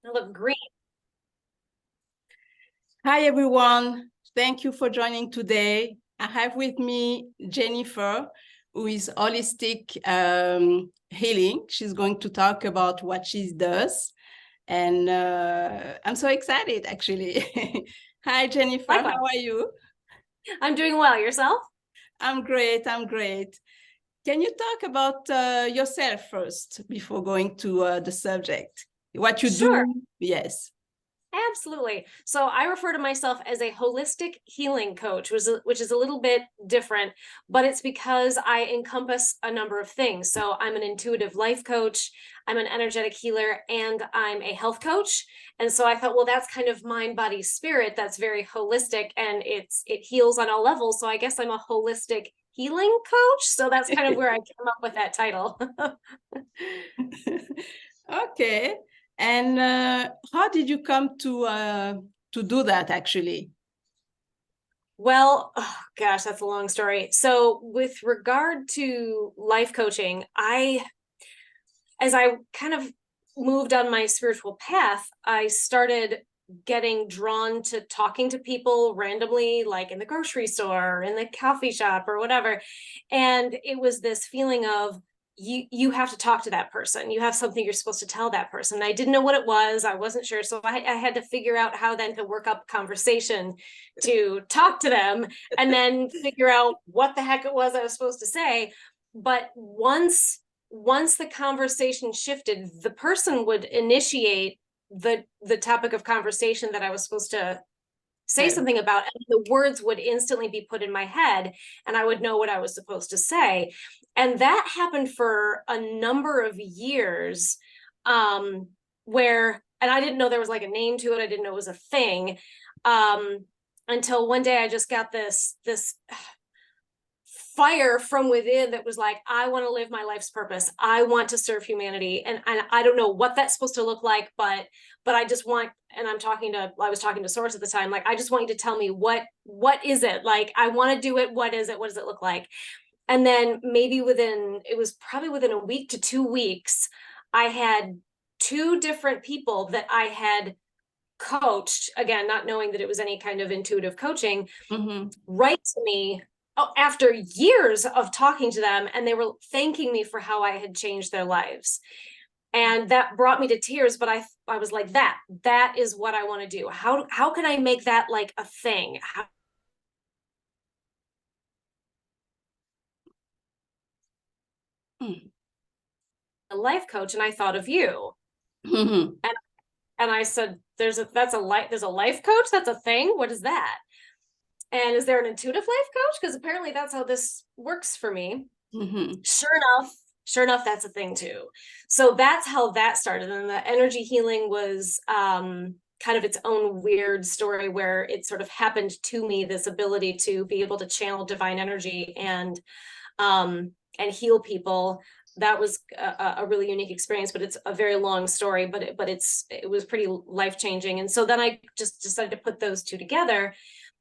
I look green. Hi, everyone. Thank you for joining today. I have with me Jennifer, who is holistic healing. She's going to talk about what she does. And I'm so excited, actually. Hi, Jennifer. Likewise. How are you? I'm doing well. Yourself? I'm great. I'm great. Can you talk about yourself first before going to the subject? What you Sure. do? Yes. Absolutely. So I refer to myself as a holistic healing coach, which is a little bit different, but it's because I encompass a number of things. So I'm an intuitive life coach, I'm an energetic healer, and I'm a health coach. And so I thought, well, that's kind of mind, body, spirit. That's very holistic, and it heals on all levels. So I guess I'm a holistic healing coach. So that's kind of where I came up with that title. Okay. And how did you come to do that, actually? Well, oh gosh, that's a long story. So with regard to life coaching, as I kind of moved on my spiritual path, I started getting drawn to talking to people randomly, like in the grocery store, in the coffee shop, or whatever. And it was this feeling of you have to talk to that person. You have something you're supposed to tell that person. I didn't know what it was. I wasn't sure. So I had to figure out how then to work up conversation to talk to them and then figure out what the heck it was I was supposed to say. But once the conversation shifted, the person would initiate the topic of conversation that I was supposed to say something about, and the words would instantly be put in my head and I would know what I was supposed to say. And that happened for a number of years, where, and I didn't know there was like a name to it. I didn't know it was a thing, until one day I just got this fire from within that was like, I want to live my life's purpose. I want to serve humanity. And I don't know what that's supposed to look like, but I just want, and I was talking to Source at the time, like, I just want you to tell me what is it? Like, I want to do it. What is it? What does it look like? And then maybe it was probably within a week to 2 weeks, I had two different people that I had coached, again, not knowing that it was any kind of intuitive coaching, write to me after years of talking to them, and they were thanking me for how I had changed their lives. And that brought me to tears, but I was like, that is what I want to do. How can I make that like a thing? A life coach, and I thought of you. And I said, there's a life coach, that's a thing. What is that? And is there an intuitive life coach? Because apparently that's how this works for me. Sure enough, that's a thing too. So that's how that started. And the energy healing was kind of its own weird story, where it sort of happened to me, this ability to be able to channel divine energy and heal people. That was a really unique experience, but it's a very long story, but it was pretty life-changing. And so then I just decided to put those two together.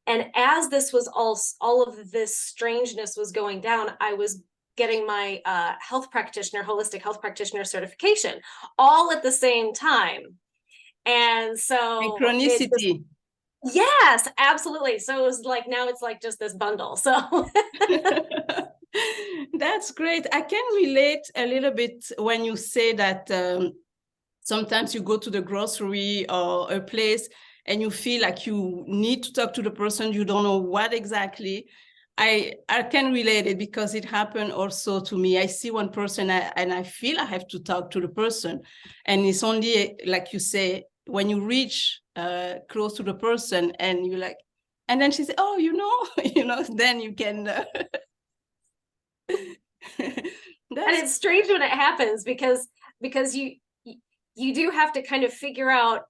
And as this was all of this strangeness was going down, I was getting my holistic health practitioner certification all at the same time. And so Synchronicity. Yes, absolutely. So it was like, now it's like just this bundle. So that's great. I can relate a little bit when you say that sometimes you go to the grocery or a place and you feel like you need to talk to the person, you don't know what exactly. I can relate it because it happened also to me. I see one person and I feel I have to talk to the person. And it's only, like you say, when you reach close to the person and you're like, and then she said, oh, then you can. And it's strange when it happens because you do have to kind of figure out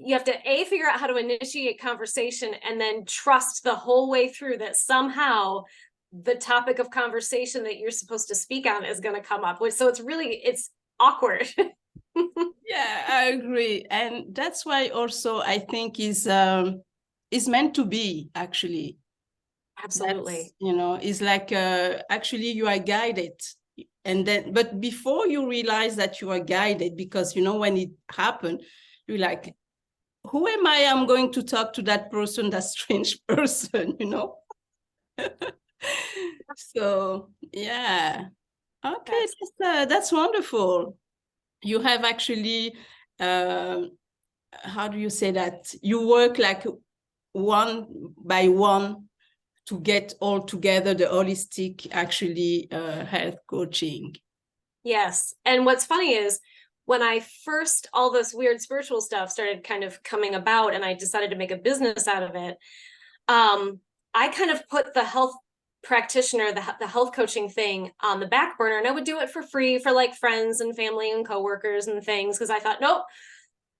how to initiate conversation and then trust the whole way through that somehow the topic of conversation that you're supposed to speak on is going to come up with. So it's awkward. Yeah, I agree. And that's why also I think is meant to be, actually. Absolutely. It's like actually you are guided. And then, but before you realize that you are guided, because when it happened, you're like, who am I? I'm going to talk to that person, that strange person, you know? So, yeah. Okay, that's wonderful. You have actually, how do you say that? You work like one by one to get all together the holistic, actually, health coaching. Yes. And what's funny is when I first, all this weird spiritual stuff started kind of coming about and I decided to make a business out of it, I kind of put the health practitioner, the health coaching thing on the back burner, and I would do it for free for like friends and family and coworkers and things, because I thought, nope,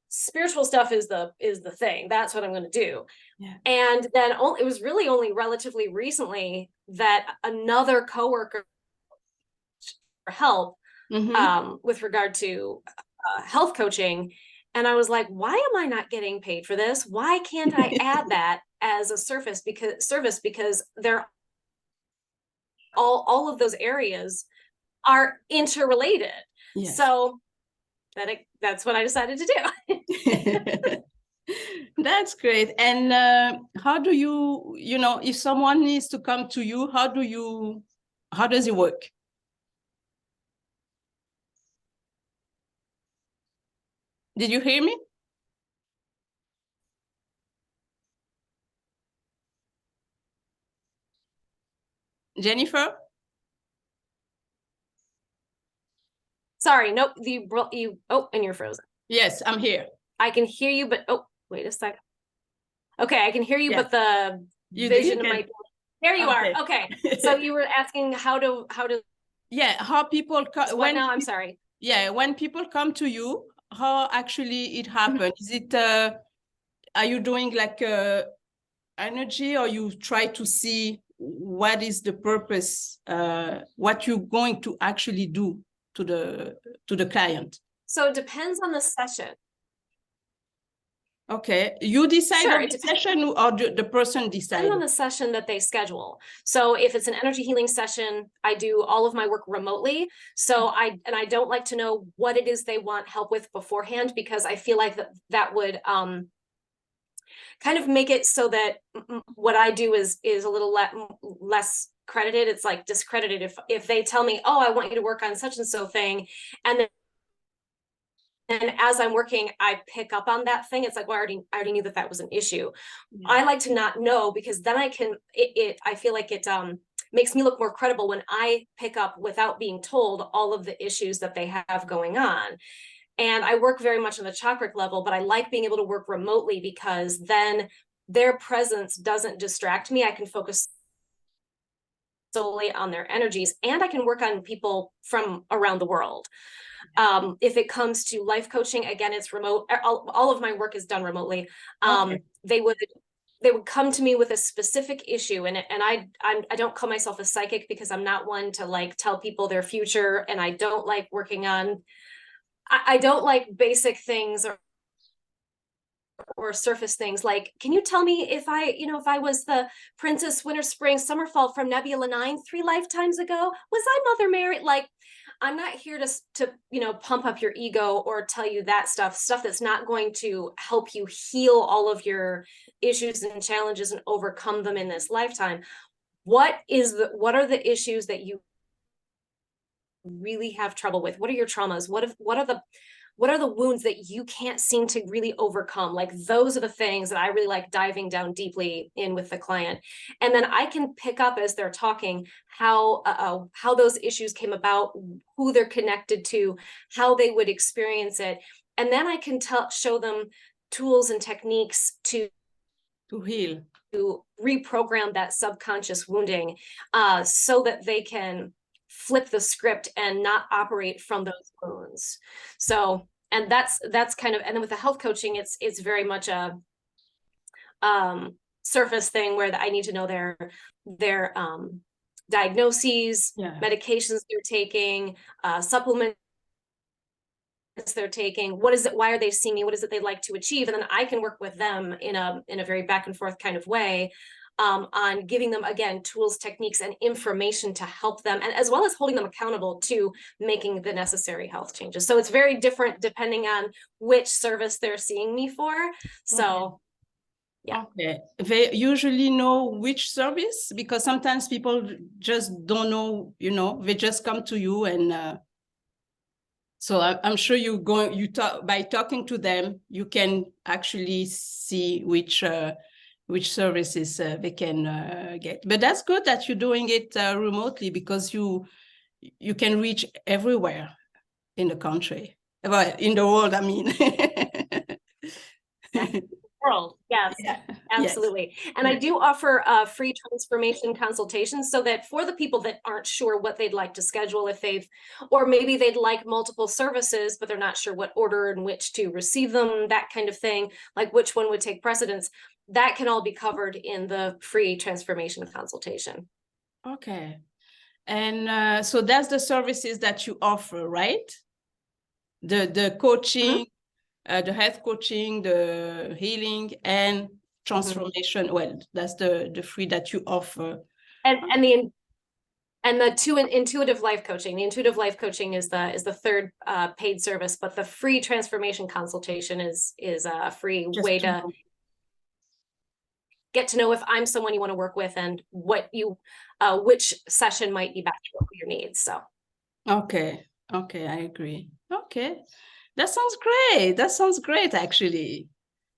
spiritual stuff is the thing. That's what I'm going to do. Yeah. And then it was really only relatively recently that another coworker for help with regard to health coaching. And I was like, why am I not getting paid for this? Why can't I add that as a service? Because they're all of those areas are interrelated. Yes. So that's what I decided to do. That's great. And how do you, if someone needs to come to you, how does it work? Did you hear me? Jennifer? Sorry, nope. And you're frozen. Yes, I'm here. I can hear you, but wait a second. Okay, I can hear you, yes. But the vision might. There you are. Okay, so you were asking how to. Yeah, how people come. What now? I'm sorry. Yeah, when people come to you, how actually it happens? Is it? Are you doing like energy, or you try to see what is the purpose, what you're going to actually do to the client? So it depends on the session. Okay, you decide on the session, or the person decides? Depends on the session that they schedule. So if it's an energy healing session, I do all of my work remotely. So I don't like to know what it is they want help with beforehand, because I feel like that would kind of make it so that what I do is a little less credited. It's like discredited if they tell me, oh, I want you to work on such and so thing, and then as I'm working, I pick up on that thing. It's like, well, I already knew that was an issue. Yeah. I like to not know, because then I feel like it makes me look more credible when I pick up without being told all of the issues that they have going on. And I work very much on the chakric level, but I like being able to work remotely, because then their presence doesn't distract me. I can focus solely on their energies, and I can work on people from around the world. If it comes to life coaching, again, it's remote. All of my work is done remotely. They would come to me with a specific issue, and I don't call myself a psychic, because I'm not one to like tell people their future, and I don't like working on. I don't like basic things or surface things like, can you tell me if I was the Princess Winter Spring Summerfall from Nebula 9 3 lifetimes ago? Was I Mother Mary? Like, I'm not here to pump up your ego or tell you that stuff that's not going to help you heal all of your issues and challenges and overcome them in this lifetime. What are the issues that you really have trouble with? What are your traumas? What are the wounds that you can't seem to really overcome? Like, those are the things that I really like diving down deeply in with the client. And then I can pick up as they're talking how those issues came about, who they're connected to, how they would experience it. And then I can show them tools and techniques to heal, to reprogram that subconscious wounding, so that they can flip the script and not operate from those wounds. So, and that's kind of, and then with the health coaching, it's very much a surface thing where I need to know their diagnoses, medications they're taking, supplements they're taking, why are they seeing me, what is it they'd like to achieve, and then I can work with them in a very back and forth kind of way on giving them, again, tools, techniques, and information to help them, and as well as holding them accountable to making the necessary health changes. So it's very different depending on which service they're seeing me for. So yeah. Okay. They usually know which service, because sometimes people just don't know, they just come to you, and so I'm sure by talking to them, you can actually see which services they can get. But that's good that you're doing it remotely, because you can reach everywhere in the country, well, in the world, I mean. World. Yes, Yeah. absolutely. Yes. And I do offer free transformation consultations, so that for the people that aren't sure what they'd like to schedule, or maybe they'd like multiple services, but they're not sure what order in which to receive them, that kind of thing, like which one would take precedence, that can all be covered in the free transformation consultation. Okay. And so that's the services that you offer, right? The coaching, the health coaching, the healing, and transformation. Well, that's the free that you offer. And the intuitive life coaching. The intuitive life coaching is the third paid service, but the free transformation consultation is a free way to get to know if I'm someone you want to work with, and which session might be best for your needs. So okay, I agree. Okay, that sounds great. Actually,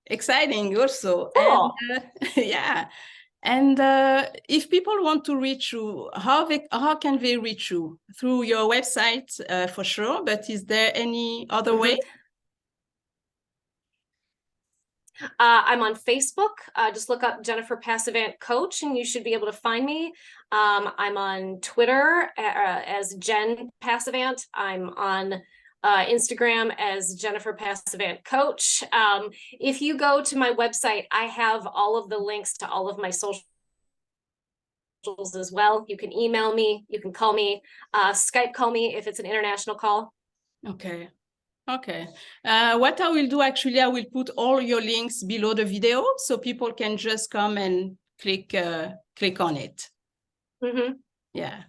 exciting also. cool. And yeah. And if people want to reach you, how can they reach you? Through your website, for sure, but is there any other way? I'm on Facebook. Just look up Jennifer Passavant Coach, and you should be able to find me. I'm on Twitter as Jen Passavant. I'm on Instagram as Jennifer Passavant Coach. If you go to my website, I have all of the links to all of my socials as well. You can email me, you can call me, Skype call me if it's an international call. Okay. What I will do, actually, I will put all your links below the video, so people can just come and click on it. Yeah.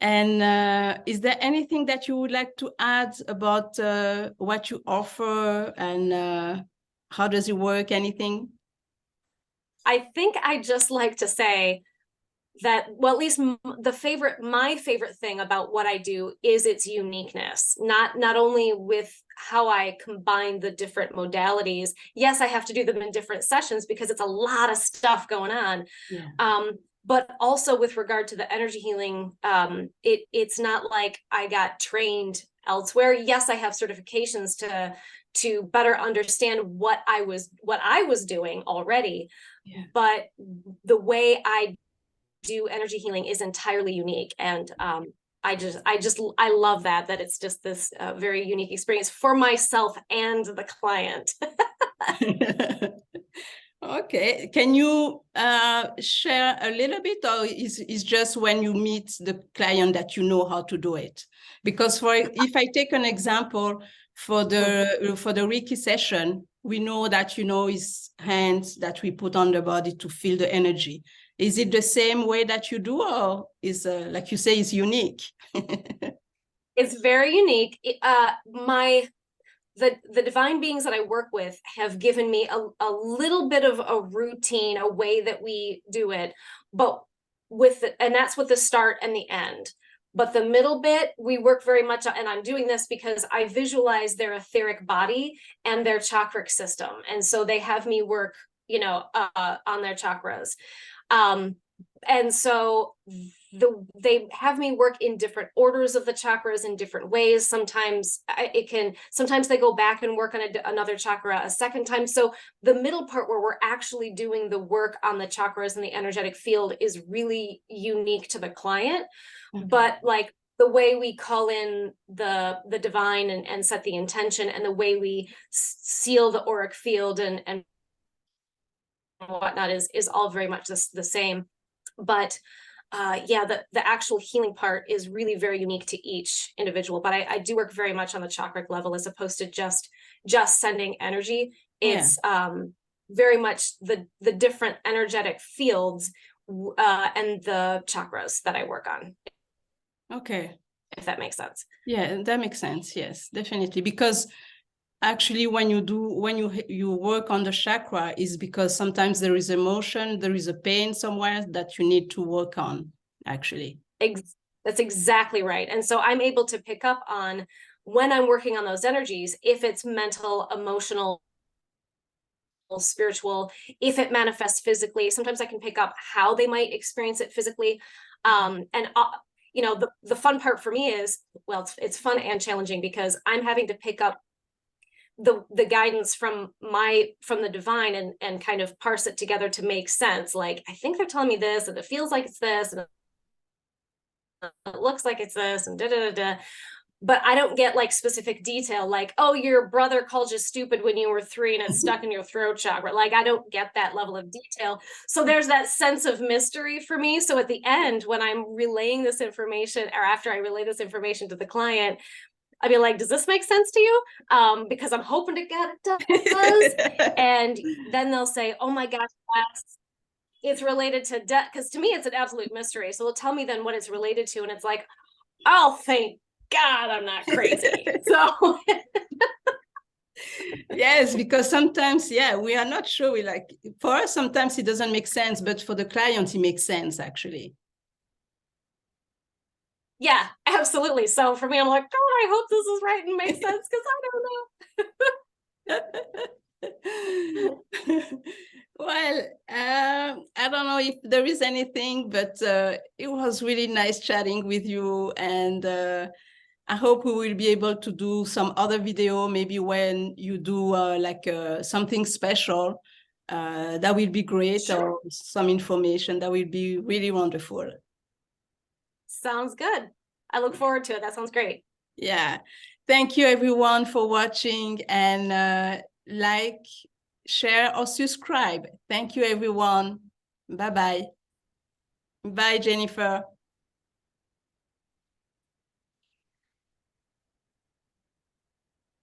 And is there anything that you would like to add about what you offer, and how does it work? Anything? I think I just like to say that, well, at least my favorite thing about what I do is its uniqueness, not only with how I combine the different modalities. Yes, I have to do them in different sessions because it's a lot of stuff going on. Yeah. But also with regard to the energy healing, it's not like I got trained elsewhere. Yes, I have certifications to better understand what I was doing already. Yeah. But the way I do energy healing is entirely unique, and I love that it's just this very unique experience for myself and the client. Okay, can you share a little bit, or is just when you meet the client that you know how to do it? Because if I take an example for the Reiki session, we know that is hands that we put on the body to feel the energy. Is it the same way that you do, or is like you say, is unique? It's very unique. The divine beings that I work with have given me a little bit of a routine, a way that we do it, but and that's with the start and the end. But the middle bit, we work very much, and I'm doing this because I visualize their etheric body and their chakric system. And so they have me work, on their chakras. And so they have me work in different orders of the chakras in different ways. Sometimes they go back and work on another chakra a second time. So the middle part, where we're actually doing the work on the chakras and the energetic field, is really unique to the client. Okay. But like the way we call in the divine and set the intention, and the way we seal the auric field and whatnot is all very much the same. But the actual healing part is really very unique to each individual. But I do work very much on the chakric level, as opposed to just sending energy. It's very much the different energetic fields and the chakras that I work on. Okay. If that makes sense. Yeah, that makes sense. Yes, definitely. Because actually when you work on the chakra is because sometimes there is emotion, there is a pain somewhere that you need to work on, actually. That's exactly right. And so I'm able to pick up on when I'm working on those energies, if it's mental, emotional, spiritual, if it manifests physically. Sometimes I can pick up how they might experience it physically. And you know, the fun part for me is, well, it's fun and challenging because I'm having to pick up the guidance from the divine and kind of parse it together to make sense. Like, I think they're telling me this, and it feels like it's this, and it looks like it's this, and da da da da. But I don't get like specific detail, like, oh, your brother called you stupid when you were 3 and it's stuck in your throat chakra. Like, I don't get that level of detail. So there's that sense of mystery for me. So at the end, when I'm relaying this information, or after I relay this information to the client, I'd be like, does this make sense to you? Because I'm hoping to God it does. And then they'll say, oh my gosh, it's related to debt. Because to me, it's an absolute mystery. So they'll tell me then what it's related to. And it's like, oh, thank God I'm not crazy. So yes, because sometimes, yeah, we are not sure. We like, for us, sometimes it doesn't make sense, but for the client, it makes sense, actually. yeah, absolutely. So for me, I'm like, oh, I hope this is right and makes sense, because I don't know. Well, I don't know if there is anything, but it was really nice chatting with you. And I hope we will be able to do some other video, maybe when you do something special. That will be great. Sure. Or some information that will be really wonderful. Sounds good. I look forward to it. That sounds great. Yeah. Thank you, everyone, for watching, and like, share, or subscribe. Thank you, everyone. Bye-bye. Bye, Jennifer.